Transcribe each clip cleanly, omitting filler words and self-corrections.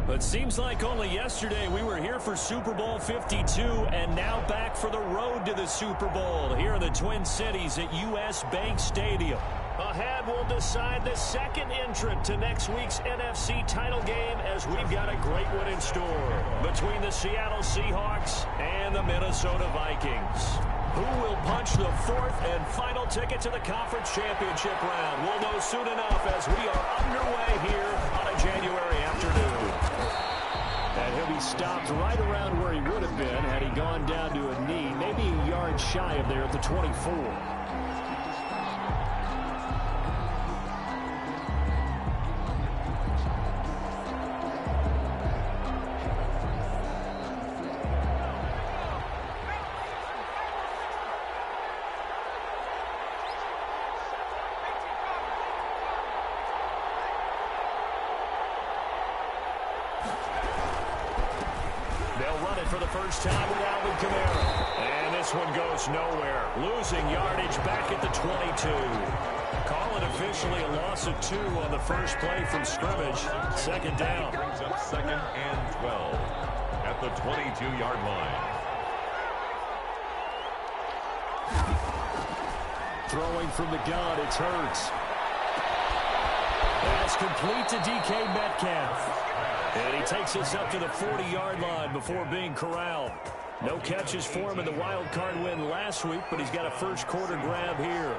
But seems like only yesterday we were here for Super Bowl 52 and now back for the road to the Super Bowl here in the Twin Cities at U.S. Bank Stadium. Ahead, we'll decide the second entrant to next week's NFC title game as we've got a great one in store between the Seattle Seahawks and the Minnesota Vikings. Who will punch the fourth and final ticket to the conference championship round? We'll know soon enough as we are underway here on a January afternoon. And he'll be stopped right around where he would have been had he gone down to a knee, maybe a yard shy of there at the 24. For the first time with Alvin Kamara. And this one goes nowhere. Losing yardage back at the 22. Call it officially a loss of 2 on the first play from scrimmage. Second down. Brings up 2nd and 12 at the 22-yard line. Throwing from the gun, it's Hurts. That's complete to DK Metcalf. And he takes us up to the 40-yard line before being corralled. No catches for him in the wild card win last week, but he's got a first quarter grab here.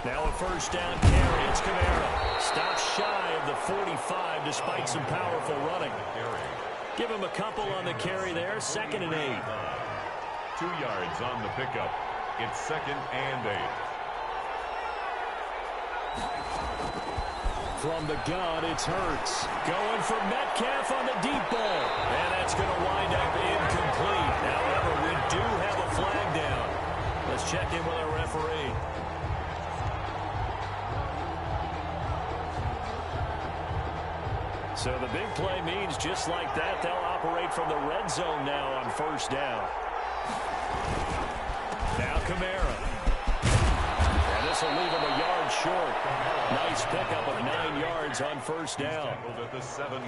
Now a first down carry. It's Kamara. Stops shy of the 45 despite some powerful running. Give him a couple on the carry there. 2nd and 8. 2 yards on the pickup. It's 2nd and 8. From the gun, it's Hurts. Going for Metcalf on the deep ball. And that's going to wind up incomplete. However, we do have a flag down. Let's check in with our referee. So the big play means just like that, they'll operate from the red zone now on first down. Now Kamara. And this will leave him a yard short. Nice pickup of 9 yards on first down.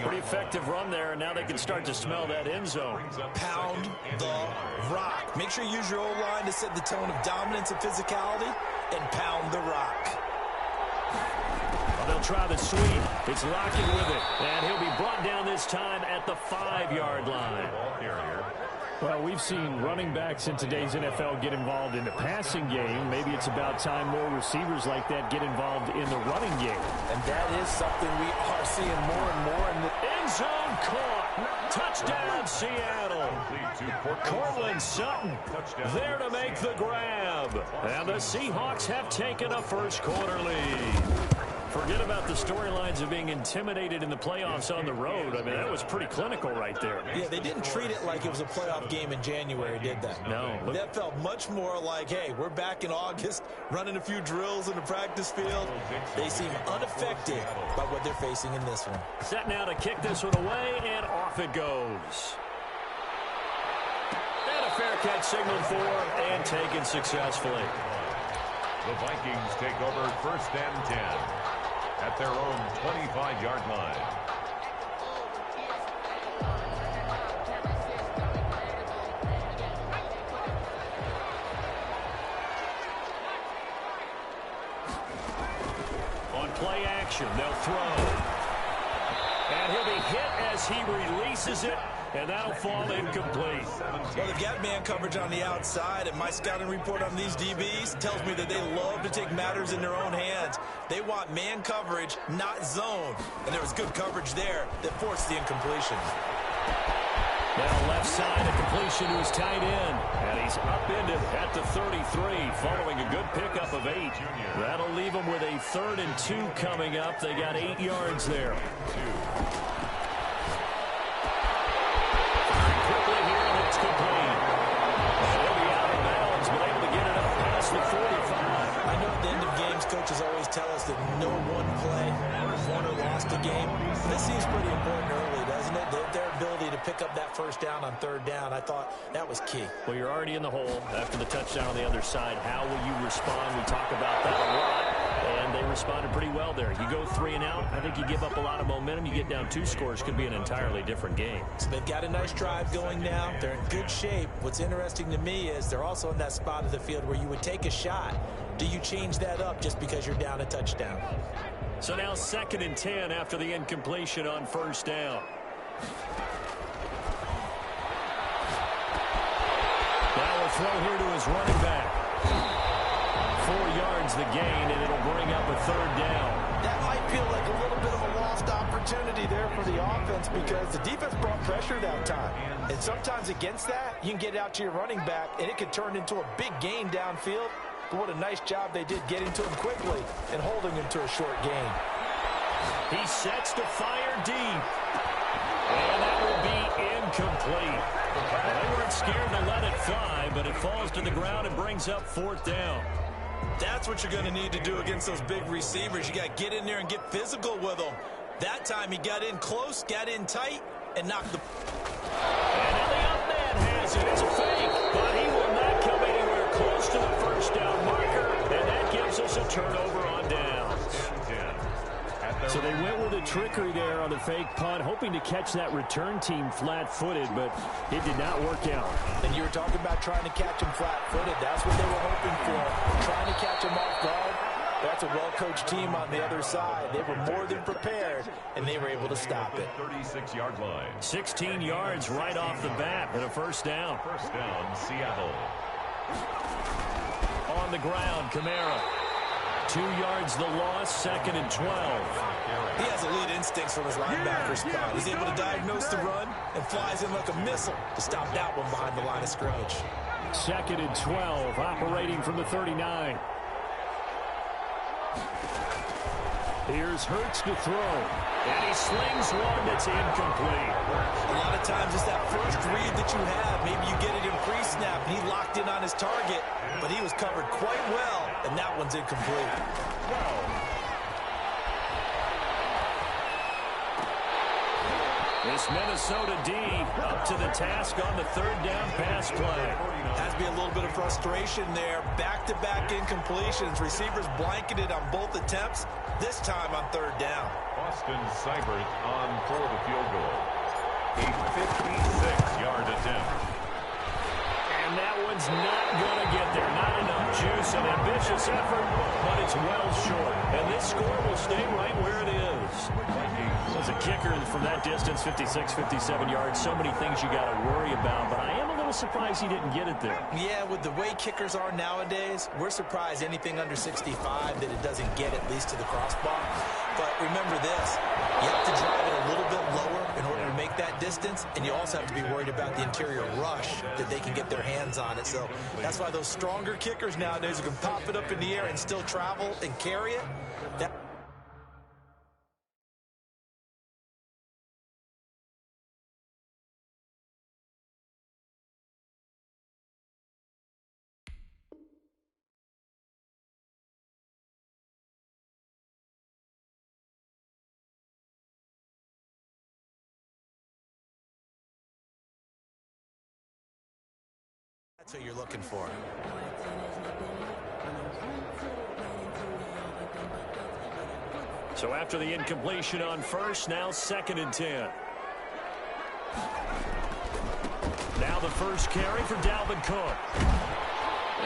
Pretty effective run there, and now they can start to smell that end zone. Pound the rock. Make sure you use your O-line to set the tone of dominance and physicality, and pound the rock. Well, they'll try the sweep. It's Lockett with it, and he'll be brought down this time at the 5-yard line. Well, we've seen running backs in today's NFL get involved in the passing game. Maybe it's about time more receivers like that get involved in the running game. And that is something we are seeing more and more in the end zone caught. Touchdown, Seattle. Cortland Sutton there to make the grab. And the Seahawks have taken a first quarter lead. Forget about the storylines of being intimidated in the playoffs on the road. I mean, that was pretty clinical right there. Yeah, they didn't treat it like it was a playoff game in January, did they? No. That felt much more like, hey, we're back in August, running a few drills in the practice field. They seem unaffected by what they're facing in this one. Set now to kick this one away, and off it goes. And a fair catch signaled for and taken successfully. The Vikings take over 1st and 10. At their own 25-yard line. On play action, they'll throw. And he'll be hit as he releases it, and that'll fall incomplete. Well, they've got man coverage on the outside, and my scouting report on these DBs tells me that they love to take matters in their own hands. They want man coverage, not zone. And there was good coverage there that forced the incompletion. Now left side, a completion to his tight end. And he's upended at the 33 following a good pickup of 8. That'll leave him with a 3rd and 2 coming up. They got 8 yards there. Quickly here, and it's complete. He'll be out of bounds, but able to get it up past the 45. I know at the end of games, coaches always tell us that no one play won or lost a game. This seems pretty important early, doesn't it? Their ability to pick up that first down on 3rd down, I thought that was key. Well, you're already in the hole after the touchdown on the other side. How will you respond? We talk about that a lot, and they responded pretty well there. You go 3 and out, I think you give up a lot of momentum. You get down 2 scores, could be an entirely different game. So they've got a nice drive going now. They're in good shape. What's interesting to me is they're also in that spot of the field where you would take a shot. Do you change that up just because you're down a touchdown? So now 2nd and 10 after the incompletion on 1st down. Now a throw here to his running back. 4 yards the gain, and it'll bring up a 3rd down. That might feel like a little bit of a lost opportunity there for the offense because the defense brought pressure that time. And sometimes against that, you can get out to your running back, and it could turn into a big gain downfield. But what a nice job they did getting to him quickly and holding him to a short gain. He sets to fire deep. And that will be incomplete. They weren't scared to let it fly, but it falls to the ground and brings up 4th down. That's what you're going to need to do against those big receivers. You got to get in there and get physical with them. That time he got in close, got in tight, and knocked the... And then the up man has it. It's a fake, but he will not come anywhere close to the 1st down marker, and that gives us a turnover on downs. So they went with a trickery there on the fake punt, hoping to catch that return team flat-footed, but it did not work out. And you were talking about trying to catch him flat-footed. That's what they were hoping for, trying to catch him off guard. That's a well-coached team on the other side. They were more than prepared, and they were able to stop it. 36-yard line. 16 yards right off the bat and a 1st down. 1st down, Seattle. On the ground, Kamara. 2 yards the loss, 2nd and 12. He has elite instincts from his linebacker spot. He's able to diagnose the run and flies in like a missile to stop that one behind the line of scrimmage. 2nd and 12, operating from the 39. Here's Hurts to throw. And he slings one that's incomplete. A lot of times it's that first read that you have. Maybe you get it in pre-snap, and he locked in on his target, but he was covered quite well, and that one's incomplete. This Minnesota D up to the task on the 3rd down pass play. Has to be a little bit of frustration there. Back-to-back incompletions. Receivers blanketed on both attempts, this time on 3rd down. Austin Seibert on for the field goal. A 56-yard attempt. And that one's not going to get there. Not enough juice. An ambitious effort, but it's well short. And this score will stay right where it is. As a kicker from that distance, 56, 57 yards, so many things you got to worry about, but I am a little surprised he didn't get it there. Yeah, with the way kickers are nowadays, we're surprised anything under 65 that it doesn't get at least to the crossbar. But remember this, you have to drive it a little bit lower in order to make that distance, and you also have to be worried about the interior rush that they can get their hands on it. So that's why those stronger kickers nowadays who can pop it up in the air and still travel and carry it, that's what you're looking for. So after the incompletion on 1st, now 2nd and 10. Now the first carry for Dalvin Cook.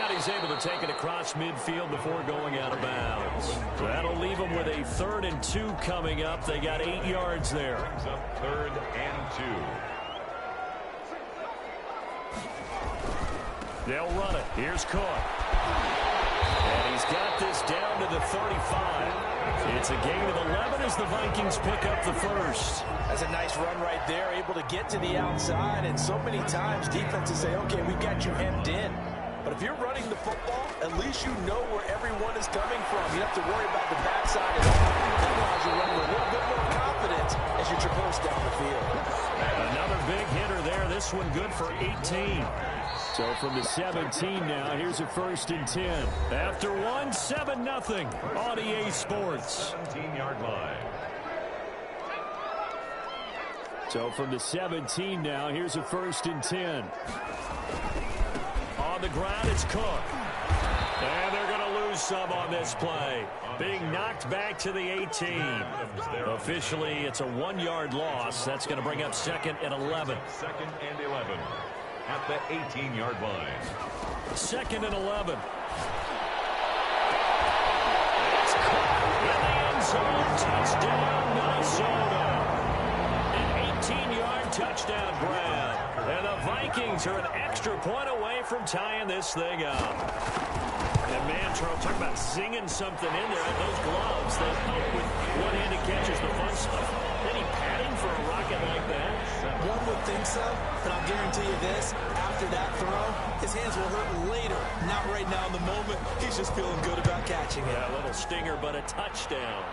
And he's able to take it across midfield before going out of bounds. That'll leave him with a 3rd and 2 coming up. They got 8 yards there. Brings up 3rd and 2. They'll run it. Here's Cook. And he's got this down to the 35. It's a gain of 11 as the Vikings pick up the 1st. That's a nice run right there, able to get to the outside. And so many times defenses say, okay, we've got you hemmed in. But if you're running the football, at least you know where everyone is coming from. You don't have to worry about the backside at all. That allows you to run with a little bit more confidence as you traverse down the field. Another big hitter there. This one good for 18. So from the 17 now, here's a 1st and 10. After one, 7-0 on EA Sports. 17-yard line. So from the 17 now, here's a 1st and 10. On the ground, it's Cook. And they're going to lose lose some on this play. Being knocked back to the 18. Officially, it's a 1-yard loss. That's going to bring up 2nd and 11. 2nd and 11 at the 18-yard line. 2nd and 11. It's caught in the end zone. Touchdown, Minnesota. An 18-yard touchdown grab. And the Vikings are an extra point away from tying this thing up. And man, Charles, talk about zinging something in there. Those gloves, that help with one-handed catches, the fun stuff. Any padding for a rocket like that? One would think so, but I'll guarantee you this. After that throw, his hands will hurt later. Not right now in the moment. He's just feeling good about catching it. Yeah, a little stinger, but a touchdown.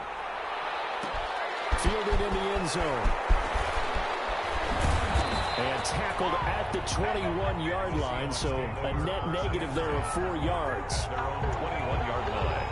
Fielded in the end zone. And tackled at the 21-yard line, so a net negative there of 4 yards. Their own 21-yard line.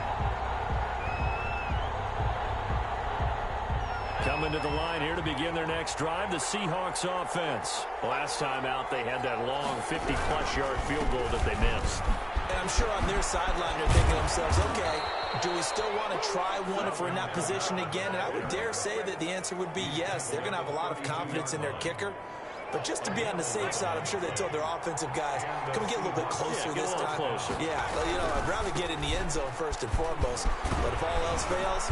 Coming to the line here to begin their next drive, the Seahawks offense. Last time out, they had that long 50-plus yard field goal that they missed. And I'm sure on their sideline they're thinking to themselves, okay, do we still want to try one if we're in that position again? And I would dare say that the answer would be yes. They're going to have a lot of confidence in their kicker. But just to be on the safe side, I'm sure they told their offensive guys, can we get a little bit closer this time? Closer. Yeah, you know, I'd rather get in the end zone first and foremost. But if all else fails,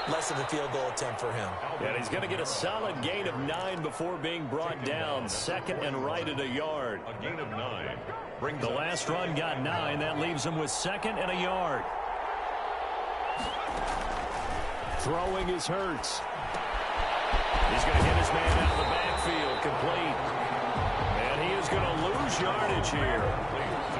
less of a field goal attempt for him. And he's going to get a solid gain of 9 before being brought down. 2nd and right at a yard. A gain of 9. The last run got 9. That leaves him with 2nd and a yard. Throwing is Hurts. He's going to get his man out of the backfield, complete. And he is going to lose yardage here.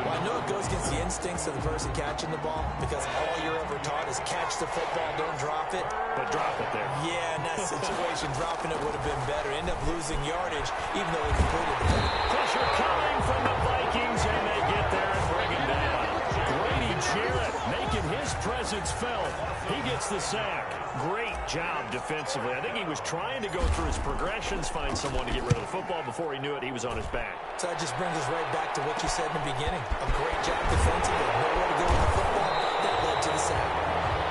Well, I know it goes against the instincts of the person catching the ball because all you're ever taught is catch the football, don't drop it. But drop it there. Yeah, in that situation, dropping it would have been better. End up losing yardage, even though they completed the play. Pressure coming from the Vikings, and they get there and bring him down. Grady Jarrett making his presence felt. He gets the sack. Great job defensively. I think he was trying to go through his progressions, find someone to get rid of the football. Before he knew it, he was on his back. So that just brings us right back to what you said in the beginning. A great job defensively. Nowhere to go with the football. That led to the sack.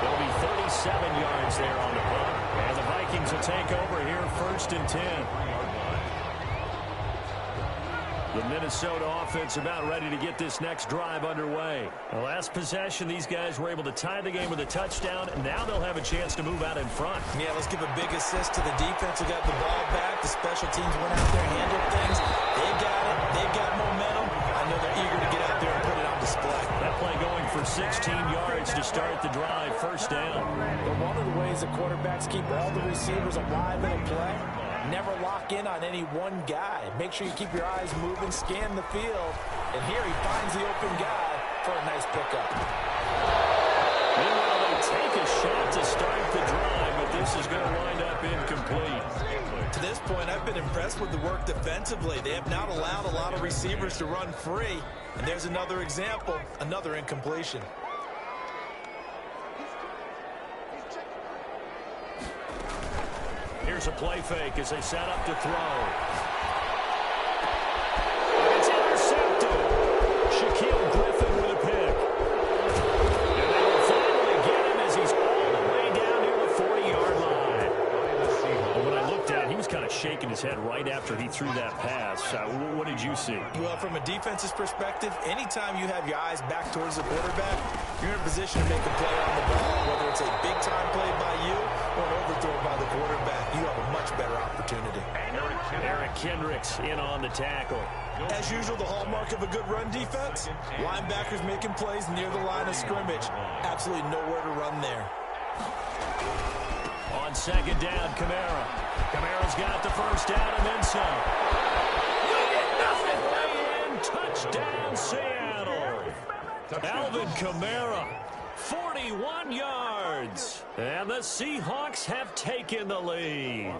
There'll be 37 yards there on the punt. And the Vikings will take over here 1st and 10. The Minnesota offense about ready to get this next drive underway. The last possession, these guys were able to tie the game with a touchdown. Now they'll have a chance to move out in front. Yeah, let's give a big assist to the defense who got the ball back. The special teams went out there and handled things. They got it. They've got momentum. I know they're eager to get out there and put it on display. That play going for 16 yards to start the drive. 1st down. But one of the ways the quarterbacks keep all the receivers alive in a play, never lock in on any one guy. Make sure you keep your eyes moving, scan the field, and here he finds the open guy for a nice pickup. Meanwhile, they take a shot to start the drive, but this is going to wind up incomplete. To this point, I've been impressed with the work defensively. They have not allowed a lot of receivers to run free, and there's another example, another incompletion. Here's a play fake as they set up to throw. It's intercepted. Shaquille Griffin with a pick. And they will finally get him as he's all the way down near the 40-yard line. And when I looked at it, he was kind of shaking his head right after he threw that pass. What did you see? Well, from a defense's perspective, anytime you have your eyes back towards the quarterback, you're in a position to make a play on the ball, whether it's a big-time play by you or an overthrow by the quarterback. You have a much better opportunity. Eric Kendricks in on the tackle. As usual, the hallmark of a good run defense, linebackers making plays near the line of scrimmage. Absolutely nowhere to run there. On 2nd down, Kamara. Kamara's got the 1st down and then some. And touchdown, Seattle. Alvin Kamara, 41 yards. And the Seahawks have taken the lead.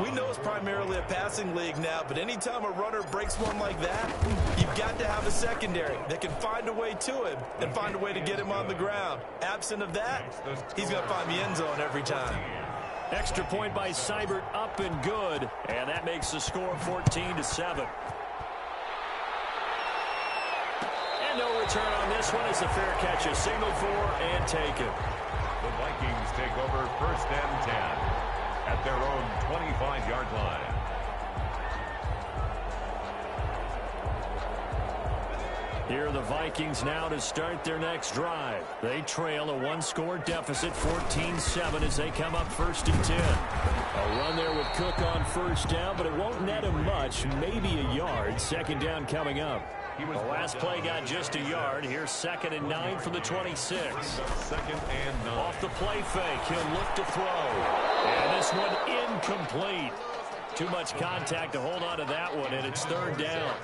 We know it's primarily a passing league now, but anytime a runner breaks one like that, you've got to have a secondary that can find a way to him and find a way to get him on the ground. Absent of that, he's going to find the end zone every time. Extra point by Seibert, up and good. And that makes the score 14-7. And no return on this one as the fair catch is signaled for and taken. The Vikings take over 1st and 10 at their own 25-yard line. Here are the Vikings now to start their next drive. They trail a one-score deficit, 14-7, as they come up 1st and 10. A run there with Cook on 1st down, but it won't net him much, maybe a yard. 2nd down coming up. The last play got just a yard. Here's 2nd and 9 from the 26. 2nd and 9. Off the play fake, he'll look to throw. And this one incomplete. Too much contact to hold on to that one, and it's 3rd down.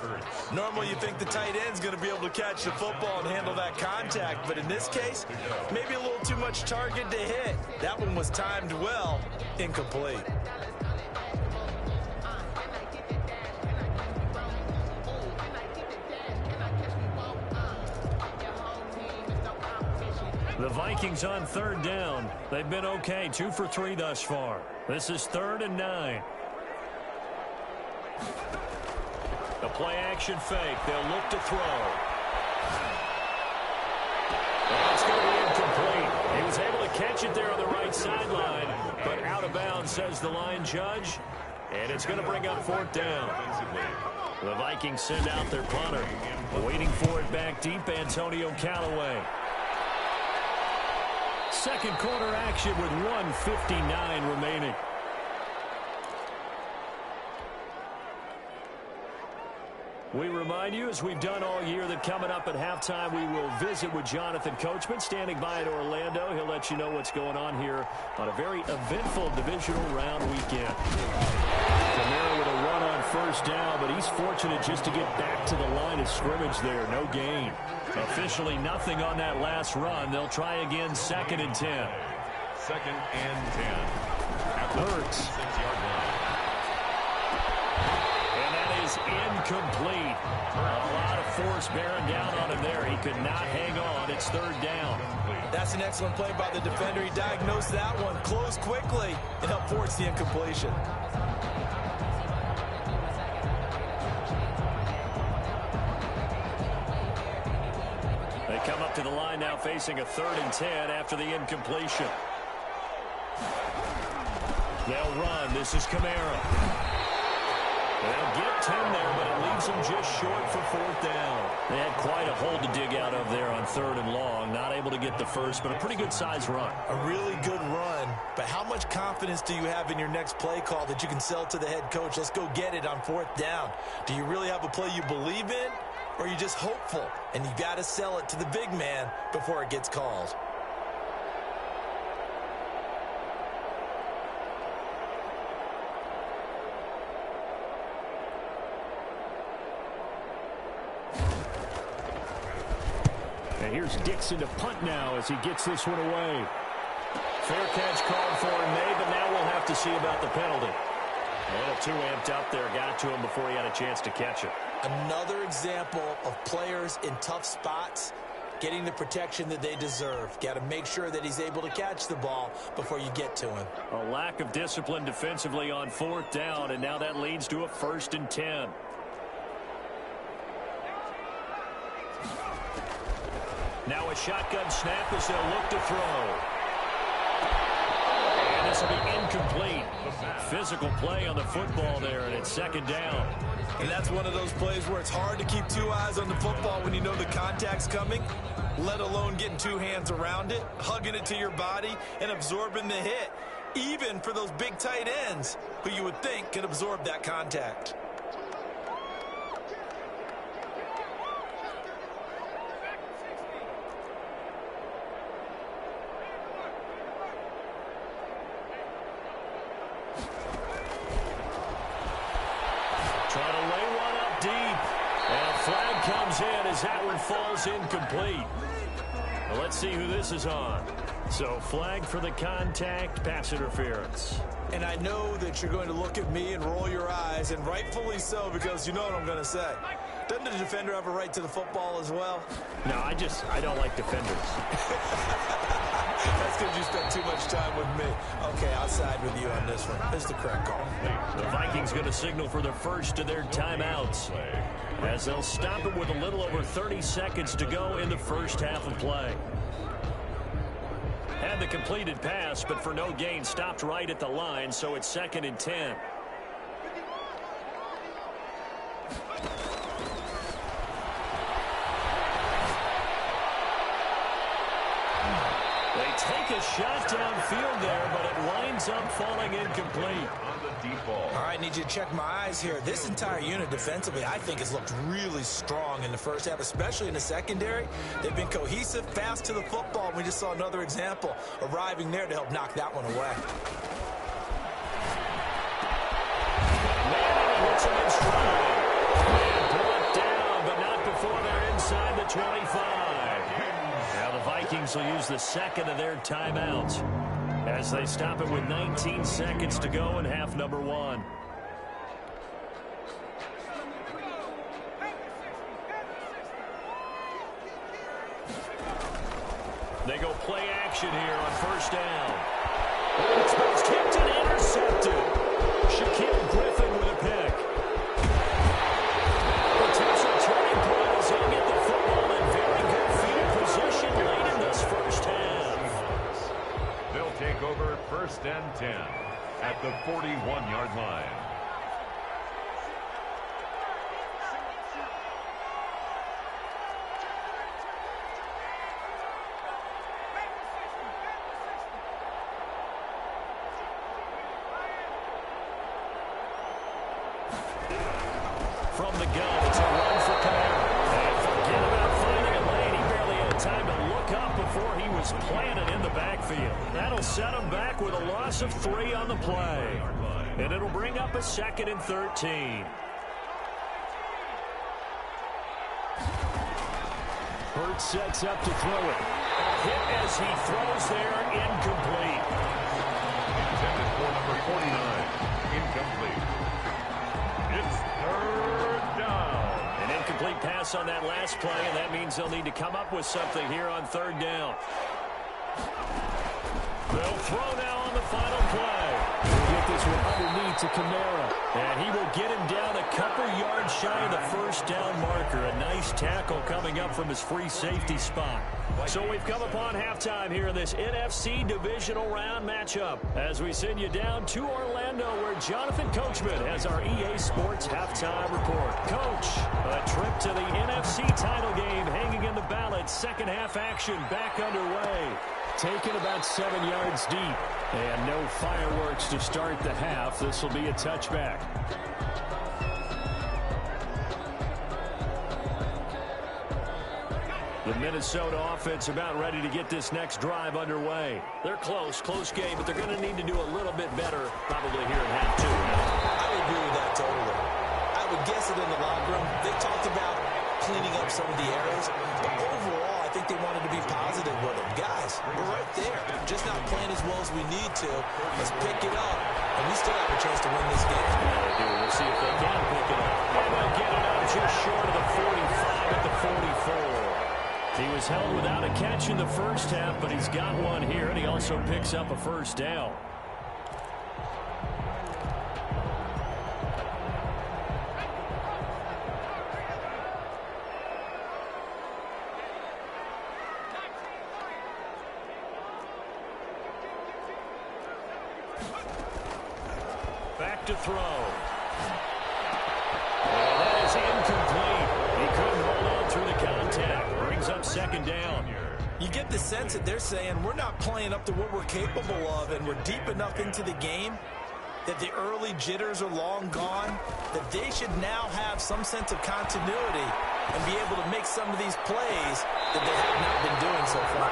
Normally you think the tight end's going to be able to catch the football and handle that contact, but in this case, maybe a little too much target to hit. That one was timed well, incomplete. The Vikings on 3rd down. They've been okay, 2 for 3 thus far. This is 3rd and 9. The play-action fake. They'll look to throw. That's going to be incomplete. He was able to catch it there on the right sideline, but out of bounds, says the line judge. And it's going to bring up 4th down. The Vikings send out their punter. Waiting for it back deep, Antonio Callaway. Second quarter action with 1:59 remaining. We remind you, as we've done all year, that coming up at halftime, we will visit with Jonathan Coachman, standing by in Orlando. He'll let you know what's going on here on a very eventful divisional round weekend. Kamara with a run on 1st down, but he's fortunate just to get back to the line of scrimmage there. No gain. Officially nothing on that last run. They'll try again, 2nd and 10. 2nd and 10. Hurts. 6-yard line. And that is incomplete. A lot of force bearing down on him there. He could not hang on. It's 3rd down. That's an excellent play by the defender. He diagnosed that one, closed quickly, and helped force the incompletion. They come up to the line now facing a 3rd and 10 after the incompletion. They'll run. This is Kamara. They'll get 10 there, but it leaves them just short for 4th down. They had quite a hole to dig out of there on 3rd and long. Not able to get the first, but a pretty good size run. A really good run, but how much confidence do you have in your next play call that you can sell to the head coach? Let's go get it on 4th down. Do you really have a play you believe in, or are you just hopeful and you got to sell it to the big man before it gets called? And here's Dixon to punt now as he gets this one away. Fair catch called for and made, but now we'll have to see about the penalty. A little too amped up there. Got to him before he had a chance to catch it. Another example of players in tough spots getting the protection that they deserve. Got to make sure that he's able to catch the ball before you get to him. A lack of discipline defensively on 4th down, and now that leads to a 1st and 10. Now a shotgun snap as they'll look to throw. And this will be incomplete. Physical play on the football there, and it's 2nd down. And that's one of those plays where it's hard to keep 2 eyes on the football when you know the contact's coming, let alone getting 2 hands around it, hugging it to your body, and absorbing the hit, even for those big tight ends who you would think could absorb that contact. Trying to lay one up deep. And a flag comes in as that one falls incomplete. Well, let's see who this is on. So flag for the contact, pass interference. And I know that you're going to look at me and roll your eyes, and rightfully so, because you know what I'm going to say. Doesn't the defender have a right to the football as well? No, I don't like defenders. That's because you spent too much time with me. Okay, I'll side with you on this one. This is the correct call. The Vikings going to signal for the first of their timeouts. as they'll stop it with a little over 30 seconds to go in the first half of play. Had the completed pass, but for no gain, stopped right at the line, so it's 2nd and 10. They take a shot downfield there, but it winds up falling incomplete. On the deep ball. All right, need you to check my eyes here. This entire unit defensively, I think, has looked really strong in the first half, especially in the secondary. They've been cohesive, fast to the football. We just saw another example arriving there to help knock that one away. Manning hits him in stride. And brought down, but not before they're inside the 25. Now the Vikings will use the second of their timeouts as they stop it with 19 seconds to go in half number 1. They go play action here on first down. It's tipped and intercepted. Shaquille Griffin with a pick. Potential turning point as he'll get the football in very good field position late in this first half. They'll take over 1st and 10 at the 41-yard line. From the gun, it's a run for Kamara. And forget about finding a lane. He barely had time to look up before he was planted in the backfield. That'll set him back with a loss of 3 on the play. And it'll bring up a 2nd and 13. Hurts sets up to throw it. A hit as he throws there, incomplete. Intended for number 49. Incomplete. It's 3rd down. An incomplete pass on that last play, and that means they'll need to come up with something here on 3rd down. They'll throw now on the final play. He'll get this one underneath to Kamara. And he will get him down a couple yards shy of the first down marker. A nice tackle coming up from his free safety spot. So we've come upon halftime here in this NFC divisional round matchup as we send you down to Orlando where Jonathan Coachman has our EA Sports halftime report. Coach, a trip to the NFC title game hanging in the balance. Second half action back underway. Taken about 7 yards deep. And no fireworks to start the half. This will be a touchback. The Minnesota offense about ready to get this next drive underway. They're close game, but they're going to need to do a little bit better probably here in half 2. I would agree with that totally. I would guess it in the locker room. They talked about cleaning up some of the errors, but overall, I think they wanted to be positive with them. Guys, we're right there. Just not playing as well as we need to. Let's pick it up, and we still have a chance to win this game. Yeah, they do. We'll see if they can pick it up. And they'll get it up just short of the 45 at the 44. He was held without a catch in the first half, but he's got one here, and he also picks up a first down. Back to throw. And that is incomplete. He couldn't hold on through the contact. Brings up 2nd down. You get the sense that they're saying we're not playing up to what we're capable of, and we're deep enough into the game that the early jitters are long gone, that they should now have some sense of continuity and be able to make some of these plays that they have not been doing so far.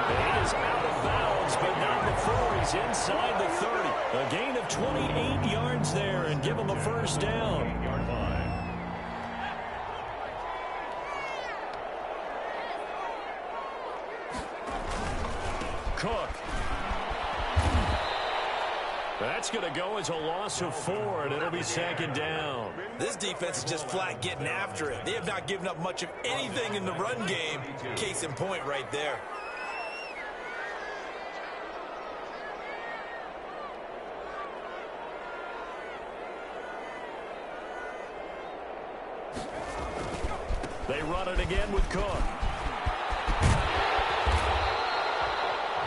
He is out of bounds, but not before he's inside the 30. A gain of 28 yards there and give him a first down. Cook. That's going to go as a loss of 4, and it'll be 2nd down. This defense is just flat getting after it. They have not given up much of anything in the run game. Case in point right there. They run it again with Cook.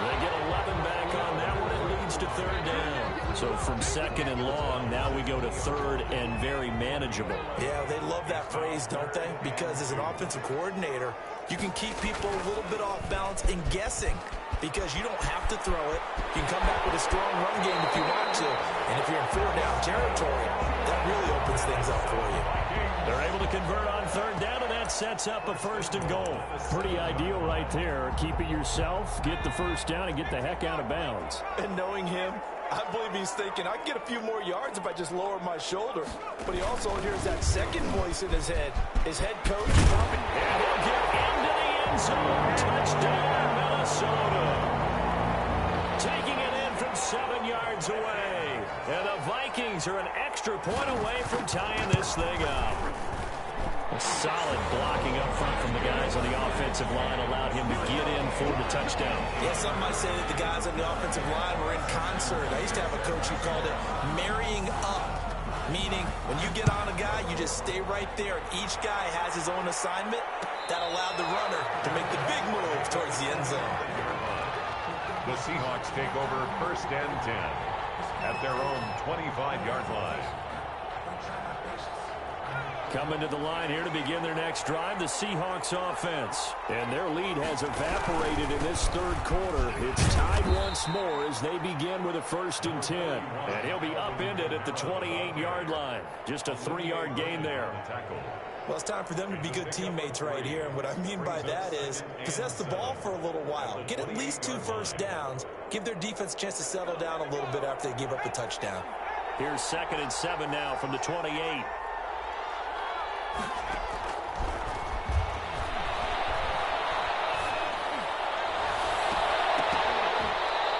They get 11 back on that one. It leads to third down. So from second and long, now we go to third and very manageable. Yeah, they love that phrase, don't they? Because as an offensive coordinator, you can keep people a little bit off balance and guessing because you don't have to throw it. You can come back with a strong run game if you want to. And if you're in four-down territory, that really opens things up for you. They're able to convert on third down, and that sets up a first and goal. Pretty ideal right there. Keep it yourself, get the first down, and get the heck out of bounds. And knowing him, I believe he's thinking, I can get a few more yards if I just lower my shoulder. But he also hears that second voice in his head. His head coach pumping. And he'll get into the end zone. Touchdown, Minnesota. Taking it in from 7 yards away. And the Vikings are an extra point away from tying this thing up. A solid blocking up front from the guys on the offensive line allowed him to get in for the touchdown. Yeah, some might say that the guys on the offensive line were in concert. I used to have a coach who called it marrying up, meaning when you get on a guy, you just stay right there. Each guy has his own assignment. That allowed the runner to make the big move towards the end zone. The Seahawks take over first and 10 at their own 25-yard line. Coming to the line here to begin their next drive, the Seahawks offense. And their lead has evaporated in this third quarter. It's tied once more as they begin with a first and 10. And he'll be upended at the 28-yard line. Just a 3-yard gain there. Well, it's time for them to be good teammates right here. And what I mean by that is possess the ball for a little while. Get at least 2 first downs. Give their defense a chance to settle down a little bit after they give up a touchdown. Here's 2nd and 7 now from the 28.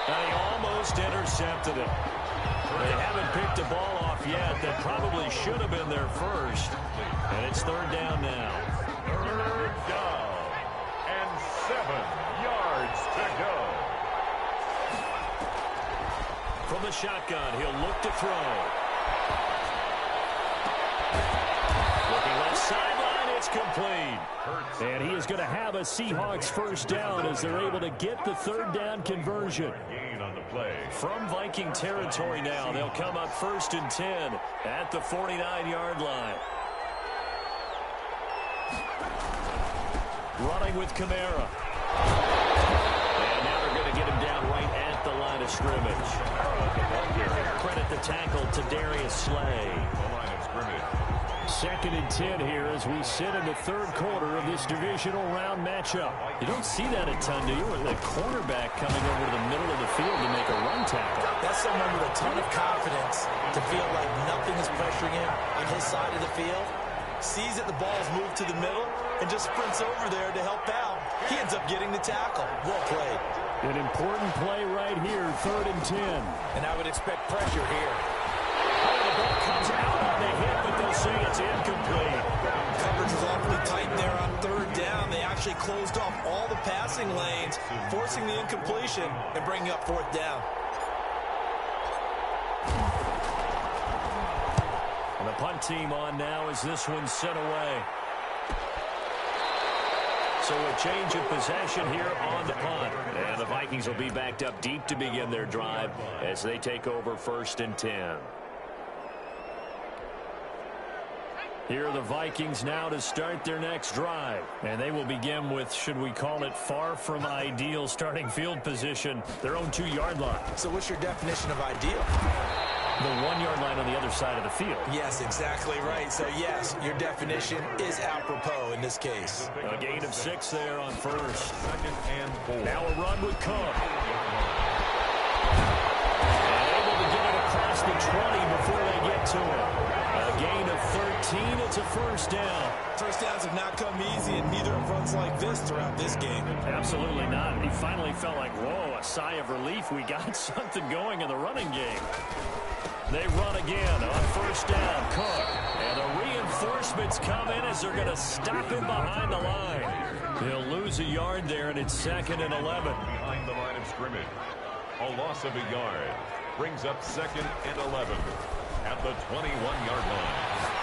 And he almost intercepted it. They haven't picked the ball off yet. That probably should have been their first. And it's third down now. Third down and 7 yards to go. From the shotgun, he'll look to throw. Looking left sideline, it's complete. And he is going to have a Seahawks first down as they're able to get the third down conversion. Gain on the play. From Viking territory now, they'll come up first and 10 at the 49-yard line. Running with Kamara. And now they're going to get him down right at the line of scrimmage. Credit the tackle to Darius Slay. The line of scrimmage. 2nd and 10 here as we sit in the third quarter of this divisional round matchup. You don't see that a ton, do you? With the cornerback coming over to the middle of the field to make a run tackle. That's someone with a ton of confidence to feel like nothing is pressuring him on his side of the field. Sees that the ball's moved to the middle and just sprints over there to help out. He ends up getting the tackle. Well played. An important play right here, 3rd and 10. And I would expect pressure here. The ball comes out on the hit, but they'll say it's incomplete. Coverage was awfully tight there on third down. They actually closed off all the passing lanes, forcing the incompletion and bringing up 4th down. And the punt team on now as this one's sent away. So a change of possession here on the punt. And the Vikings will be backed up deep to begin their drive as they take over 1st and 10. Here are the Vikings now to start their next drive. And they will begin with, should we call it, far from ideal starting field position, their own 2-yard line. So what's your definition of ideal? The 1-yard line on the other side of the field. Yes, exactly right. So, yes, your definition is apropos in this case. A gain of 6 there on first. 2nd and 4. Now a run with Cook. And able to get it across the 20 before they get to it. A gain of 13. It's a first down. First downs have not come easy, and neither have runs like this throughout this game. Absolutely not. He finally felt like, whoa, a sigh of relief. We got something going in the running game. They run again on first down. Cook. And the reinforcements come in as they're going to stop him behind the line. He'll lose a yard there, and it's 2nd and 11. Behind the line of scrimmage. A loss of a yard. Brings up 2nd and 11 at the 21-yard line.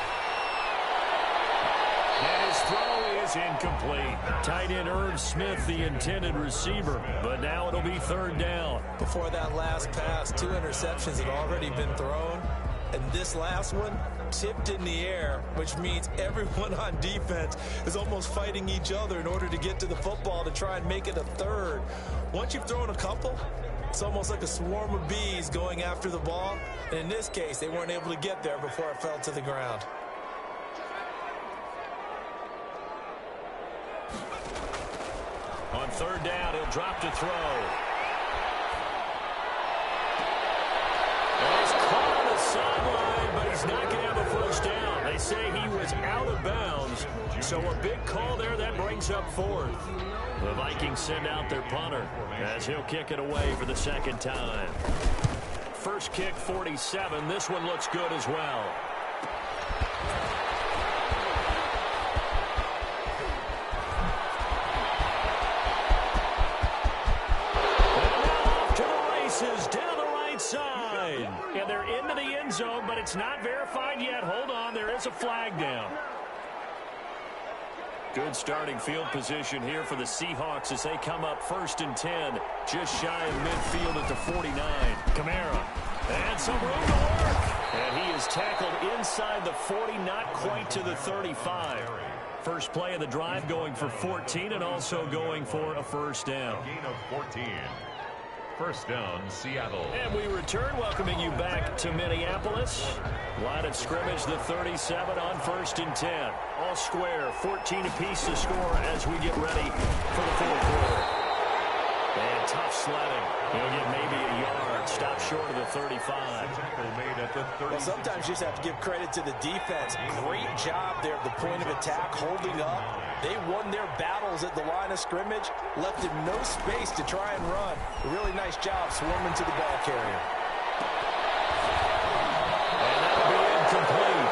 And his throw is incomplete. Tight end Irv Smith, the intended receiver, but now it'll be third down. Before that last pass, 2 interceptions had already been thrown, and this last one tipped in the air, which means everyone on defense is almost fighting each other in order to get to the football to try and make it a third. Once you've thrown a couple, it's almost like a swarm of bees going after the ball. And in this case, they weren't able to get there before it fell to the ground. On third down, he'll drop to throw. And he's caught on the sideline, but he's not going to have a first down. They say he was out of bounds, so a big call there that brings up fourth. The Vikings send out their punter as he'll kick it away for the second time. First kick, 47. This one looks good as well. And now off to the races down the right side. And they're into the end zone, but it's not verified yet. Hold on, there is a flag down. Good starting field position here for the Seahawks as they come up 1st and 10, just shy of midfield at the 49. Kamara, and some room to work. And he is tackled inside the 40, not quite to the 35. First play of the drive going for 14 and also going for a first down. Gain of 14. First down, Seattle. And we return, welcoming you back to Minneapolis. Line of scrimmage, the 37 on 1st and 10. All square, 14 apiece to score as we get ready for the fourth quarter. And tough sledding. He'll get maybe a yard. Stop short of the 35. Tackle made at the 30. Well, sometimes you just have to give credit to the defense. Great job there at the point of attack, holding up. They won their battles at the line of scrimmage, left him no space to try and run. A really nice job swarming to the ball carrier. And that'll be incomplete.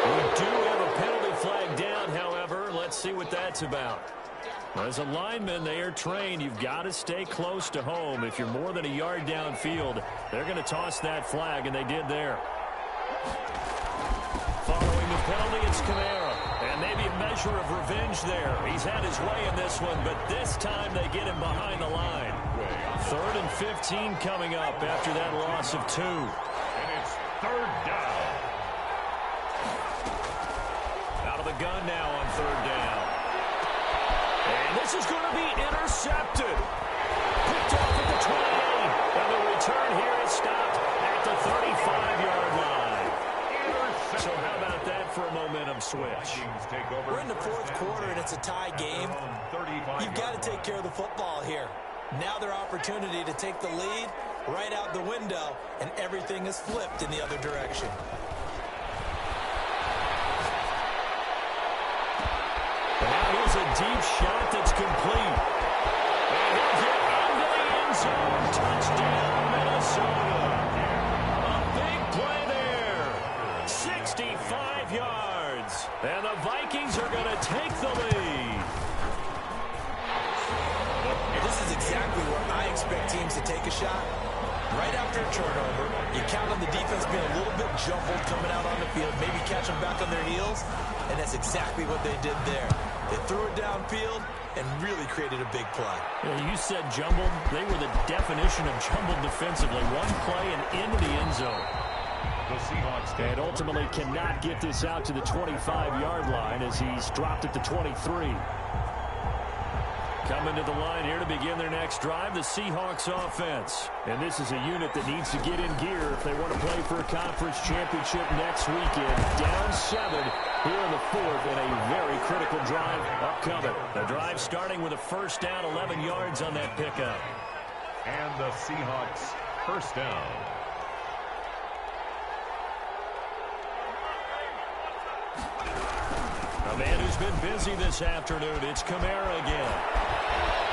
We do have a penalty flag down, however. Let's see what that's about. As a lineman, they are trained. You've got to stay close to home. If you're more than a yard downfield, they're going to toss that flag, and they did there. Following the penalty, it's Kamara. And maybe a measure of revenge there. He's had his way in this one, but this time they get him behind the line. 3rd and 15 coming up after that loss of 2. And it's third down. Out of the gun now on third down. And this is going to be intercepted. Picked off at the 28. And the return here is stopped at the 35-yard line. So how about that for a momentum switch? We're in the fourth quarter, and it's a tie game. You've got to take care of the football here. Now their opportunity to take the lead right out the window, and everything is flipped in the other direction. Now here's a deep shot that's complete. And he'll get into the end zone. Touchdown, Minnesota. A big play there. 65 yards. And the Vikings are going to take the lead. This is exactly where I expect teams to take a shot. Right after a turnover, you count on the defense being a little bit jumbled coming out on the field, maybe catch them back on their heels, and that's exactly what they did there. They threw it downfield and really created a big play. Yeah, you said jumbled. They were the definition of jumbled defensively. One play and into the end zone. The Seahawks And ultimately cannot get this out to the 25-yard line as he's dropped at the 23. Coming to the line here to begin their next drive, the Seahawks offense. And this is a unit that needs to get in gear if they want to play for a conference championship next weekend. Down 7 here in the fourth and a very critical drive upcoming. The drive starting with a first down, 11 yards on that pickup. And the Seahawks first down. A man who's been busy this afternoon, it's Kamara again.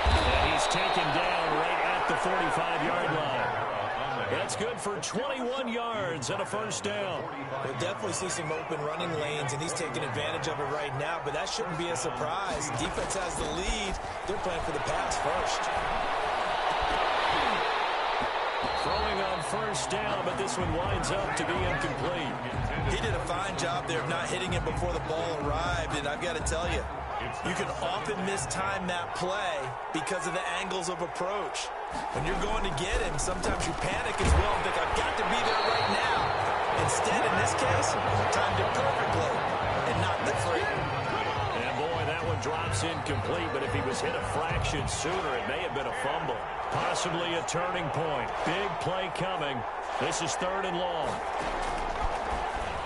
And he's taken down right at the 45-yard line. That's good for 21 yards and a first down. We'll definitely see some open running lanes, and he's taking advantage of it right now, but that shouldn't be a surprise. Defense has the lead. They're playing for the pass first. Throwing on first down, but this one winds up to be incomplete. He did a fine job there of not hitting him before the ball arrived, and I've got to tell you, You can often mistime that play because of the angles of approach. When you're going to get him, sometimes you panic as well and think, I've got to be there right now. Instead, in this case, timed it perfectly and knocked it free. And boy, that one drops incomplete, but if he was hit a fraction sooner, it may have been a fumble. Possibly a turning point. Big play coming. This is 3rd and long.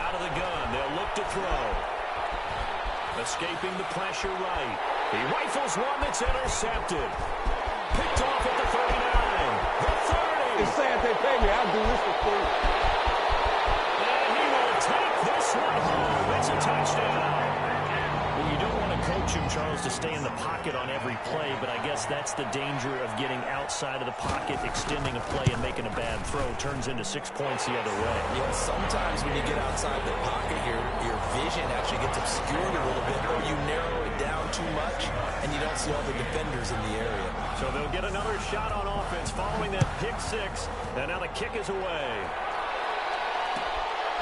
Out of the gun, they'll look to throw. Escaping the pressure right. He rifles one that's intercepted. Picked off at the 39. The 30. It's sad they pay me. I'll do this for free. And he will take this one home. It's a touchdown. Well, you don't want to coach him, Charles, to stay in the pocket on every play, but I guess that's the danger of getting outside of the pocket, extending a play, and making a bad throw. Turns into 6 points the other way. Yeah, sometimes when you get outside the pocket, your vision actually gets obscured a little bit, or you narrow it down too much, and you don't see all the defenders in the area. So they'll get another shot on offense following that pick 6, and now the kick is away.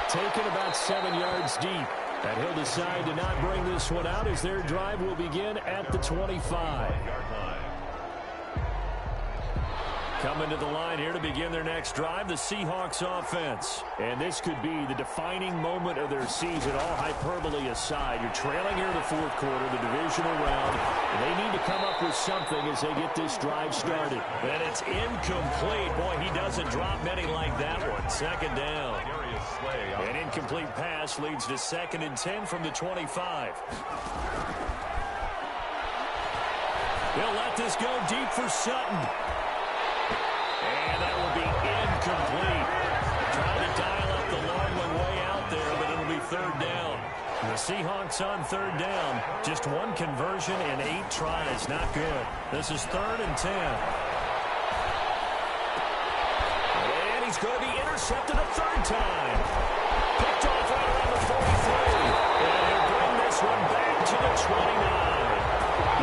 Taken about 7 yards deep. And he'll decide to not bring this one out as their drive will begin at the 25. Coming to the line here to begin their next drive, the Seahawks offense. And this could be the defining moment of their season, all hyperbole aside. You're trailing here in the 4th quarter, the divisional round, and they need to come up with something as they get this drive started. And it's incomplete. Boy, he doesn't drop many like that one. 2nd down. An incomplete pass leads to 2nd and 10 from the 25. They'll let this go deep for Sutton. And that will be incomplete. Trying to dial up the long one way out there, but it'll be 3rd down. The Seahawks on 3rd down. Just one conversion in 8 tries. Not good. This is 3rd and 10. And he's going to be intercepted a 3rd time. Picked off right around the 43. And he'll bring this one back to the 29.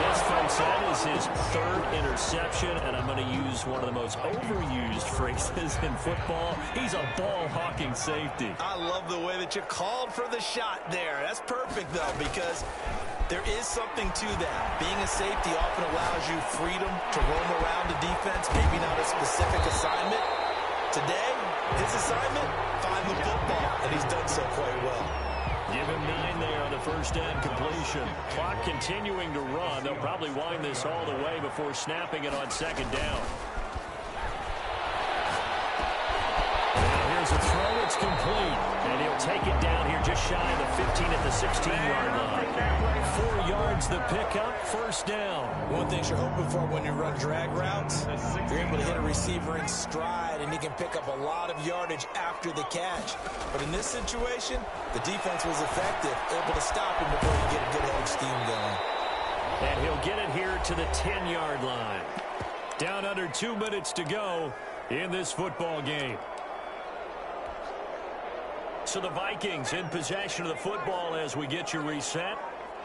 Yes, folks, that is his 3rd interception, and I'm going to use one of the most overused phrases in football. He's a ball-hawking safety. I love the way that you called for the shot there. That's perfect, though, because there is something to that. Being a safety often allows you freedom to roam around the defense, maybe not a specific assignment. Today, his assignment, find the football, and he's done so quite well. Give him 9 there on the 1st down completion. Clock continuing to run. They'll probably wind this all the way before snapping it on 2nd down. Now here's a throw. It's complete. And he'll take it down here just shy of the 15 at the 16-yard line. 4 yards the pickup. 1st down. One thing you're hoping for when you run drag routes, you're able to hit a receiver in stride, and he can pick up a lot of yardage after the catch. But in this situation, the defense was effective, able to stop him before he get a good head of steam going. And he'll get it here to the 10-yard line. Down under 2 minutes to go in this football game. So the Vikings in possession of the football as we get you reset.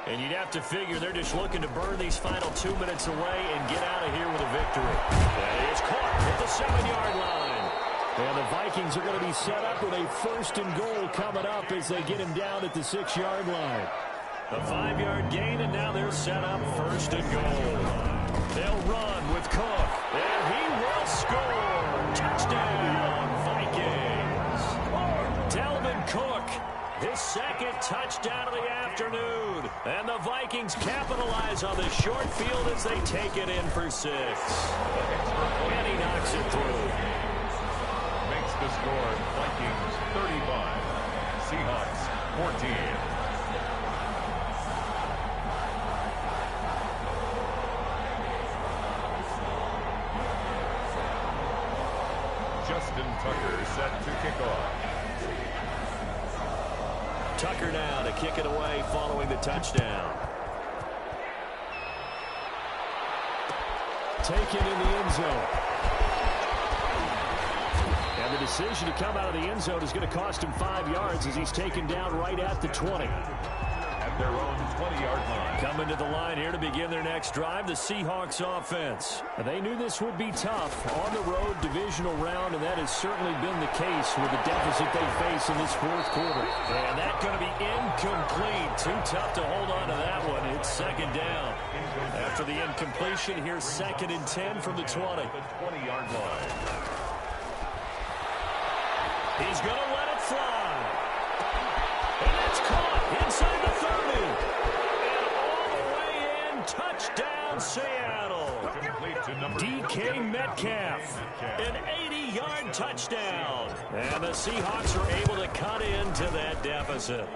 And you'd have to figure they're just looking to burn these final 2 minutes away and get out of here with a victory. And it's caught at the 7-yard line. And the Vikings are going to be set up with a 1st and goal coming up as they get him down at the 6-yard line. A 5-yard gain, and now they're set up 1st and goal. They'll run with Cook, and he will score. Touchdown, Vikings. Dalvin Cook, his 2nd touchdown of the afternoon. And the Vikings capitalize on the short field as they take it in for 6. And he knocks it through. Makes the score Vikings 35, Seahawks 14. Justin Tucker set to kick off. Tucker now to kick it away following the touchdown. Taken in the end zone. And the decision to come out of the end zone is going to cost him 5 yards as he's taken down right at the 20. At at their own 20-yard line. Coming to the line here to begin their next drive, the Seahawks offense. They knew this would be tough on the road divisional round, and that has certainly been the case with the deficit they face in this fourth quarter. And that's going to be incomplete. Too tough to hold on to that one. It's second down. After the incompletion, here's 2nd and 10 from the 20. The 20-yard line. He's going to let it fly. And it's caught inside the 30. And all the way in, touchdown Seattle. DK Metcalf, an 80-yard touchdown. And the Seahawks are able to cut into that deficit.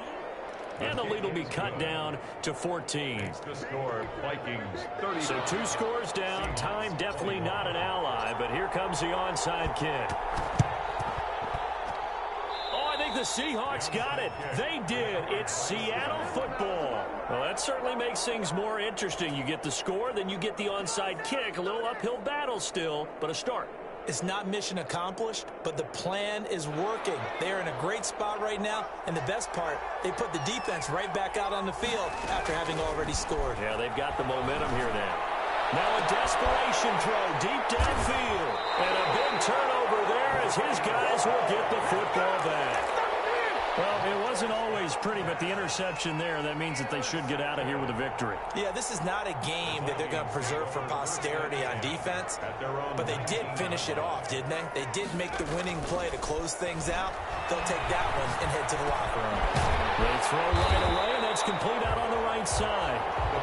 And the lead will be cut down to 14. The score, Vikings 30. So 2 scores down. Time definitely not an ally, but here comes the onside kick. Oh, I think the Seahawks got it. They did. It's Seattle football. Well, that certainly makes things more interesting. You get the score, then you get the onside kick. A little uphill battle still, but a start. It's not mission accomplished, but the plan is working. They're in a great spot right now, and the best part, they put the defense right back out on the field after having already scored. Yeah, they've got the momentum here now. Now a desperation throw deep downfield. And a big turnover there as his guys will get the football back. Well, it wasn't always pretty, but the interception there, that means that they should get out of here with a victory. Yeah, this is not a game that they're going to preserve for posterity on defense, but they did finish it off, didn't they? They did make the winning play to close things out. They'll take that one and head to the locker room. They throw right away, and that's complete out on the right side.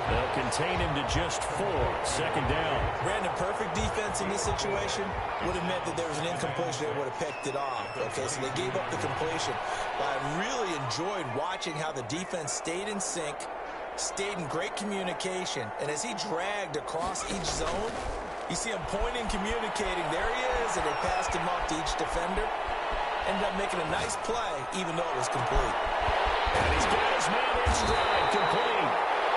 They'll contain him to just 4. Second down. Brandon, perfect defense in this situation would have meant that there was an incompletion. They would have picked it off. Okay, so they gave up the completion. But I really enjoyed watching how the defense stayed in sync, stayed in great communication, and as he dragged across each zone, you see him pointing, communicating. There he is, and they passed him off to each defender. Ended up making a nice play, even though it was complete. And he's got his man in stride, complete.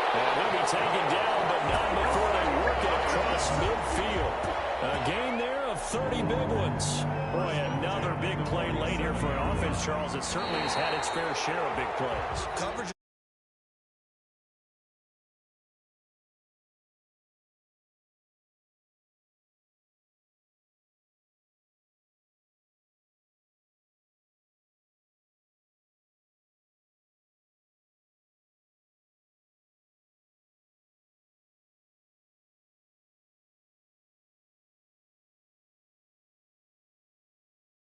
And he'll be taken down, but not before they work it across midfield. A gain there of 30 big ones. Boy, another big play late here for an offense, Charles, that certainly has had its fair share of big plays. Coverage.